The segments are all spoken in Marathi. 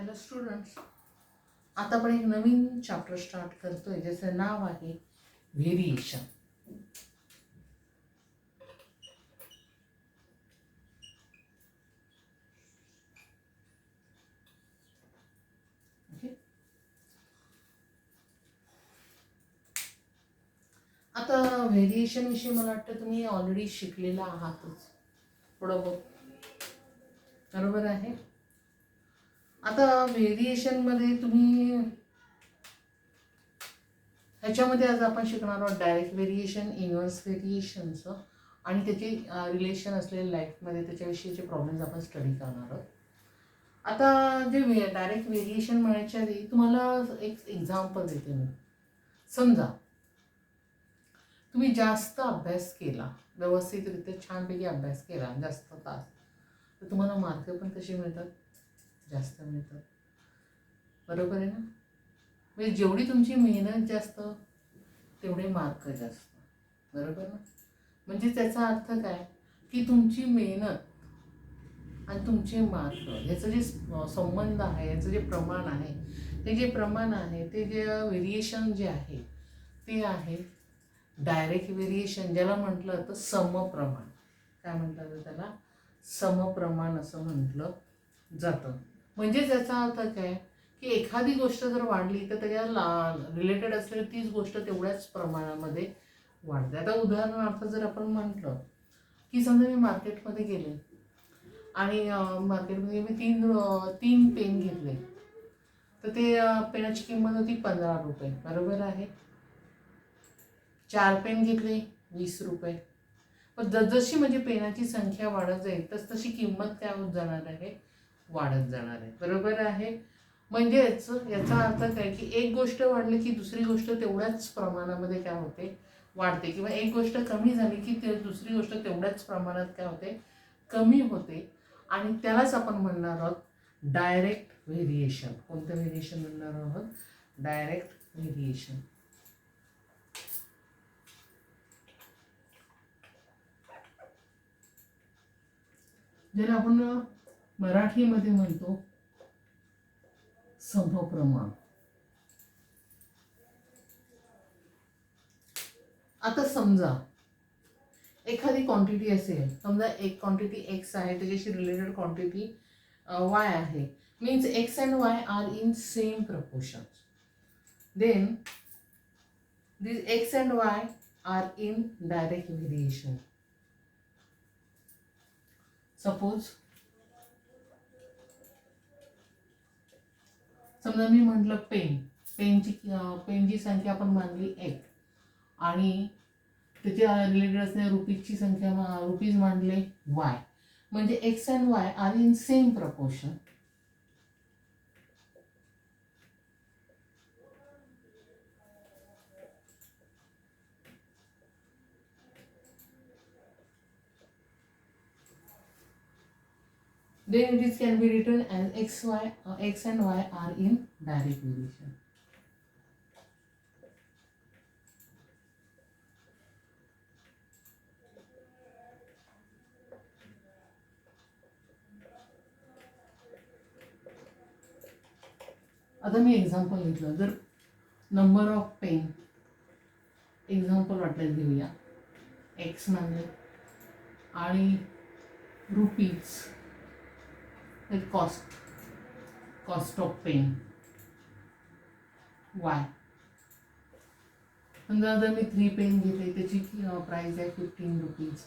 हॅलो स्टुडंट्स, आता आपण एक नवीन चॅप्टर स्टार्ट करतोय ज्याचं नाव आहे व्हेरिएशन. ओके, आता व्हेरिएशन विषयी मला वाटतं तुम्ही ऑलरेडी शिकलेला आहातच थोडं बहुत, बरोबर आहे. आता व्हेरिएशनमध्ये तुम्ही ह्याच्यामध्ये आज आपण शिकणार आहोत डायरेक्ट व्हेरिएशन, इन्व्हर्स व्हेरिएशनचं आणि त्याचे रिलेशन असलेले लाईफमध्ये त्याच्याविषयीचे प्रॉब्लेम्स आपण स्टडी करणार आहोत. आता जे डायरेक्ट व्हेरिएशन म्हणायच्या आधी तुम्हाला एक एक्झाम्पल देते मी. समजा तुम्ही जास्त अभ्यास केला, व्यवस्थितरित्या छानपैकी अभ्यास केला जास्त तास, तर तुम्हाला मार्क पण कसे मिळतात? जास्त मिळतात, बरोबर आहे ना. म्हणजे जेवढी तुमची मेहनत जास्त तेवढे मार्क जास्त, बरोबर ना. म्हणजे त्याचा अर्थ काय की तुमची मेहनत आणि तुमचे मार्क याचं जे संबंध आहे, याचं जे प्रमाण आहे, ते जे व्हेरिएशन जे आहे ते आहे डायरेक्ट व्हेरिएशन, ज्याला म्हटलं तर समप्रमाण. काय म्हटलं जातं त्याला? समप्रमाण असं म्हटलं जातं. म्हणजे त्याचा अर्थ काय की एखादी गोष्ट जर वाढली तर त्याच्या रिलेटेड असलेली तीच गोष्ट तेवढ्याच प्रमाणामध्ये वाढते. आता उदाहरणार्थ जर आपण म्हटलं की समजा मी मार्केटमध्ये गेले आणि मार्केटमध्ये मी तीन पेन घेतले, तर ते पेनाची किंमत होती 15 रुपये, बरोबर आहे. 4 पेन घेतले 20 रुपये. पण जसजशी म्हणजे पेनाची संख्या वाढत जाईल तशी किंमत काय होत जाणार आहे? वाढत जाणार आहे, बरोबर आहे. म्हणजेच याचा अर्थ काय की एक गोष्ट वाढली की दुसरी गोष्ट तेवढ्याच प्रमाणामध्ये काय होते? वाढते. किंवा एक गोष्ट कमी झाली की दुसरी गोष्ट तेवढ्याच प्रमाणात काय होते? कमी होते. आणि त्यालाच आपण म्हणणार आहोत डायरेक्ट व्हेरिएशन. कोणतं व्हेरिएशन म्हणणार आहोत? Direct variation. ज्याला आपण मराठीमध्ये म्हणतो समप्रमाण. आता समजा एखादी क्वांटिटी असेल, समजा एक क्वांटिटी एक्स आहे, त्याच्याशी रिलेटेड क्वांटिटी वाय आहे. Means x and y are in same proportion. Then this x and y are in direct variation. Suppose समजा मी म्हटलं पेनची संख्या आपण मानली एक आणि त्याच्या रिलेटेड असणाऱ्या रुपीजची संख्या रुपीज मांडले वाय. म्हणजे x and y are in same proportion. Then it can be written as x and y are in direct relation. आता मी एक्झाम्पल घेतलं, जर नंबर ऑफ पेन एक्झाम्पल वाटलं घेऊया, एक्स म्हणजे आणि rupees cost of pen y. समजा जर मी 3 पेन घेतले त्याची प्राईस आहे 15 रुपीज.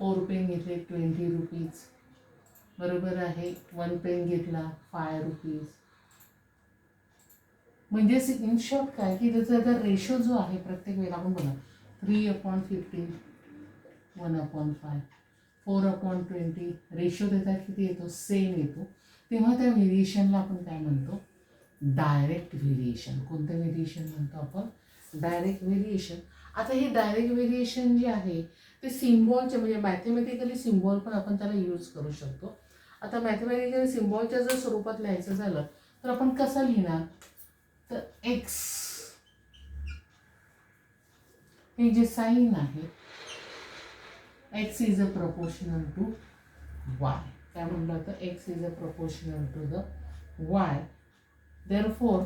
4 पेन घेतले 20 रुपीज, बरोबर आहे. 1 पेन घेतला 5 रुपीज. म्हणजे इन शॉर्ट काय की त्याचा रेशो जो आहे प्रत्येक वेळेला आपण बघा 3/15, 1/5, 4/20 रेशो त्याचा किती येतो? सेम येतो. तेव्हा त्या व्हेरिएशनला आपण काय म्हणतो? Direct variation. कोणतं व्हेरिएशन म्हणतो आपण? Direct variation. आता हे डायरेक्ट व्हेरिएशन जे आहे ते सिम्बॉलचे म्हणजे मॅथमॅटिकली सिम्बॉल पण आपण त्याला यूज करू शकतो. आता मॅथमॅटिकली सिम्बॉलच्या जर स्वरूपात लिहायचं झालं तर आपण कसं लिहिणार? तर एक्स हे जे साईन आहे, x is a proportional to y. काय म्हणलं तर x is a proportional to the y. Therefore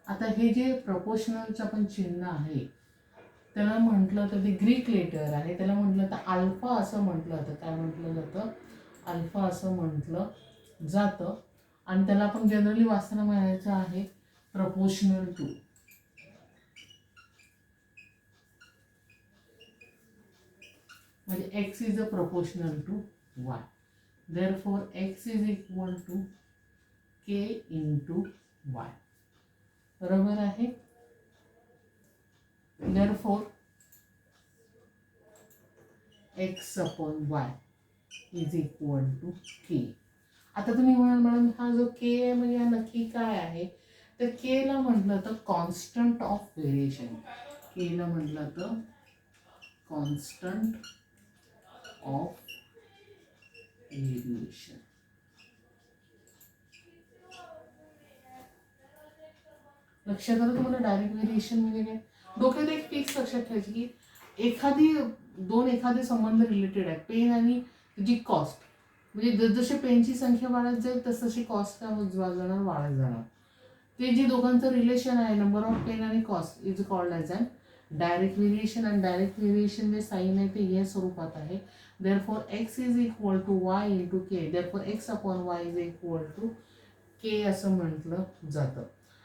आता हे जे प्रपोर्शनलचं पण चिन्ह आहे त्याला म्हटलं तर ते ग्रीक लेटर आहे, त्याला म्हटलं तर अल्फा असं म्हटलं जातं. काय म्हटलं जातं? अल्फा असं म्हटलं जातं. आणि त्याला आपण जनरली वाचताना म्हणायचं आहे प्रपोर्शनल टू. म्हणजे x is a proportional to y. Therefore x is equal to k into y. बरोबर आहे. Therefore x upon y is equal to k. आता तुम्ही म्हणाल मॅडम हा जो के आहे म्हणजे हा नक्की काय आहे? तर के ला म्हटलं तर कॉन्स्टंट ऑफ व्हेरिएशन. के ला म्हटलं तर कॉन्स्टंट ऑफ व्हेरिएशन. लक्षात आलं तुम्हाला डायरेक्ट व्हेरिएशन म्हणजे काय? डोक्यात एक फिक्स लक्षात ठेवायची की एखादे संबंध रिलेटेड आहे, पेन आणि जी कॉस्ट. म्हणजे जसे पेनची संख्या वाढत जाईल तशी कॉस्ट काय होत जाणार? वाढत जाणार. ते जे दोघांचं रिलेशन आहे नंबर ऑफ पेन आणि cost is called as an direct variation. आणि डायरेक्ट व्हेरिएशन जे साईन आहे ते या स्वरूपात आहे. Therefore x is equal to y into k. Therefore x upon y is equal to k असं म्हटलं जातं.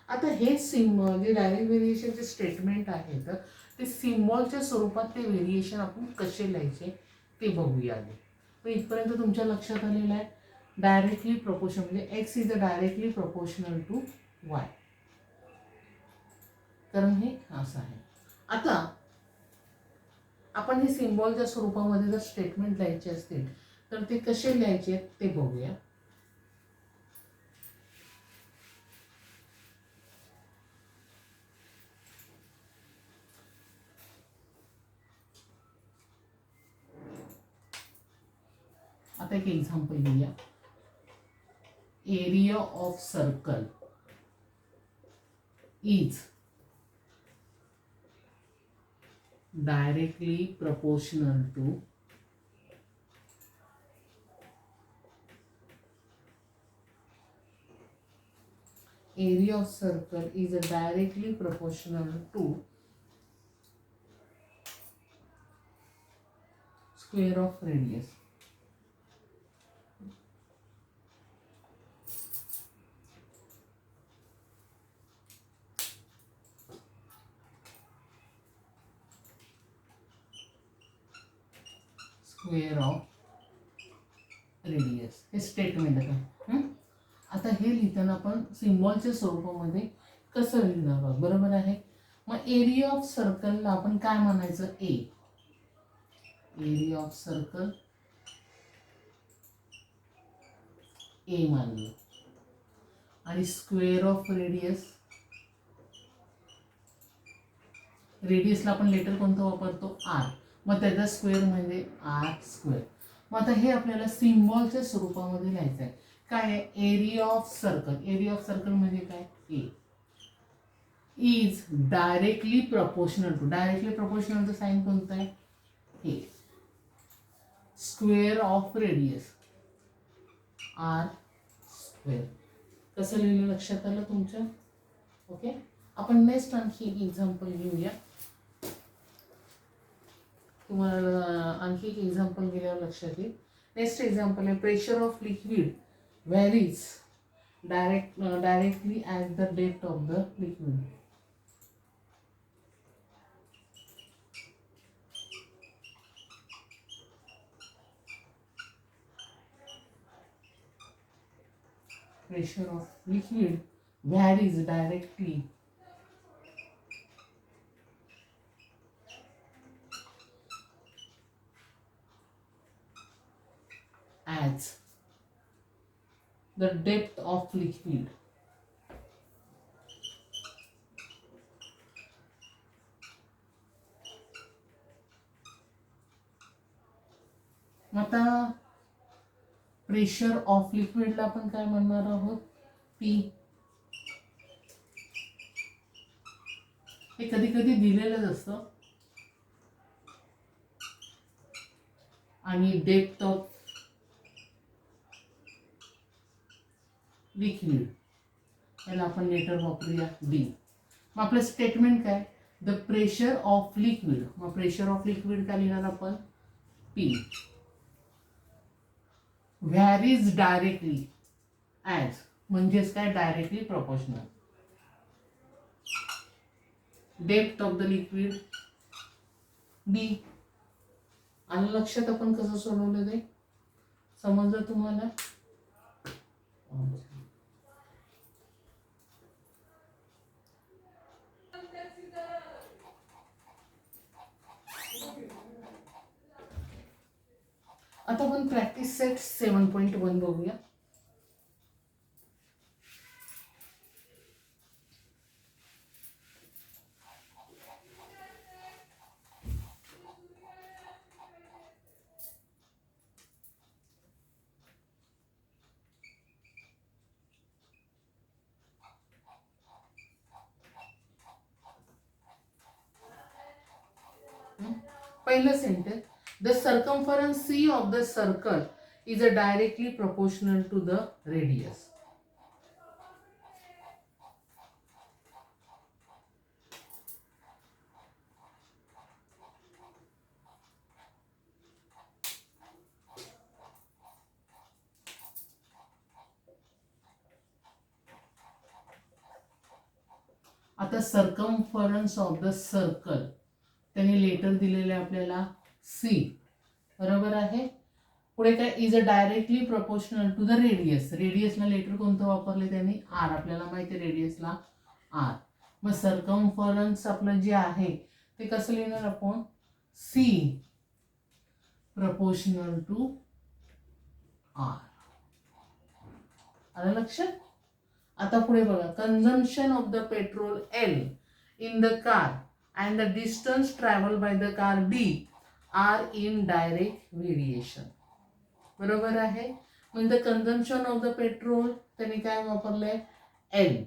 आता हे सिम्बॉल जे डायरेक्ट व्हेरिएशनचे स्टेटमेंट आहे तर ते सिम्बॉलच्या स्वरूपात ते व्हेरिएशन आपण कसे लिहायचे ते बघूया आधी. तर इथपर्यंत तुमच्या लक्षात आलेलं आहे. डायरेक्टली प्रपोर्शन म्हणजे x is a directly proportional to y. कारण हे असं आहे. आता आपण हे सिम्बॉलच्या स्वरूपामध्ये जर स्टेटमेंट लिहायचे असतील तर ते कसे लिहायचे ते बघूया. आता एक एक्झाम्पल घेऊया. Area of circle is directly proportional to area of circle is directly proportional to square of radius. Square of radius हे स्टेटमेंट आहे. आता हे लिहिताना आपण सिम्बॉलच्या स्वरूपामध्ये कसं लिहिणार? बरोबर आहे. मग एरिया ऑफ सर्कलला आपण काय म्हणायचं? ए. एरिया ऑफ सर्कल ए मानलं. आणि स्क्वेअर ऑफ रेडियस, रेडियसला आपण लेटर कोणतं वापरतो? आर. मग त्याचा स्क्वेअर म्हणजे आर स्क्वेअर. मग आता हे आपल्याला सिम्बॉलच्या स्वरूपामध्ये लिहायचं आहे. काय आहे? Area of circle. Area of circle म्हणजे काय? A is directly proportional to. Directly प्रपोर्शनलचं साईन कोणतं आहे? हे. Square of radius r square. कसं लिहिलं लक्षात आलं तुमच्या? ओके. आपण नेक्स्ट आणखी एक एक्झाम्पल घेऊया. तुम्हाला आणखी एक एक्झाम्पल गेल्यावर लक्षात येईल. नेक्स्ट एक्झाम्पल आहे pressure of liquid varies directly at the depth of the liquid. Pressure of liquid varies directly as the depth of liquid. आता प्रेशर ऑफ लिक्विडला आपण काय म्हणणार आहोत? पी. हे कधी कधी दिलेलंच असतं. आणि डेप्थ ऑफ लिक्विड, याला आपण लेटर वापरूया डी. मग आपलं स्टेटमेंट काय, द प्रेशर ऑफ लिक्विड. मग प्रेशर ऑफ लिक्विड काय लिहिणार आपण, पी, व्हॅरीज डायरेक्टली ॲज, म्हणजेच काय directly proportional. Depth of the liquid b. आलं लक्षात आपण कसं सोडवलं ते, समजलं तुम्हाला. आता आपण प्रॅक्टिस सेट 7.1 बघूया. पहिलं sentence, the circumference C of the circle is directly proportional to the radius. आता सर्कम्फरन्स ऑफ द सर्कल त्यांनी लेटर दिलेले आपल्याला सी, बरोबर आहे. पुढे काय, is directly proportional to the radius. रेडियसला लेटर कोणतं वापरले त्यांनी, आर. आपल्याला माहिती आहे रेडियसला आर. मग सर्कम्फरन्स आपलं जे आहे ते कसं लिहिणार आपण, सी प्रपोर्शनल टू आर. आलं लक्षात. आता पुढे बघा, consumption of the petrol l in the car and the distance travel by the car d are in direct variation. बरोबर आहे. म्हणजे कन्झम्पशन ऑफ द पेट्रोल त्यांनी काय वापरलंय, एल.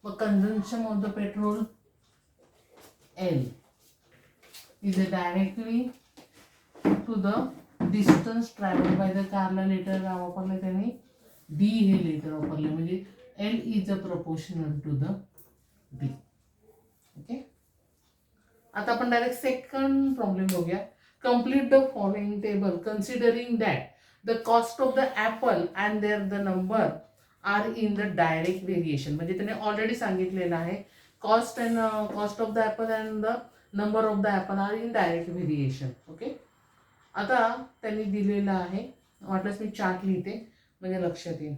मग consumption of the petrol l is directly to the distance travel by the कारला लेटर वापरलं त्यांनी डी हे लेटर वापरले, म्हणजे l is a proportional to the d. Okay. आता आपण डायरेक्ट सेकंड प्रॉब्लेम बघूया. Complete the following table considering that the cost of the apple and there the number are in the direct variation. म्हणजे त्याने ऑलरेडी सांगितलेलं आहे, cost of the apple and the number of the apple are in direct variation. Okay. आता त्यांनी दिलेलं आहे, वाटलंच मी चार्ट लिहिते म्हणजे लक्षात येईल.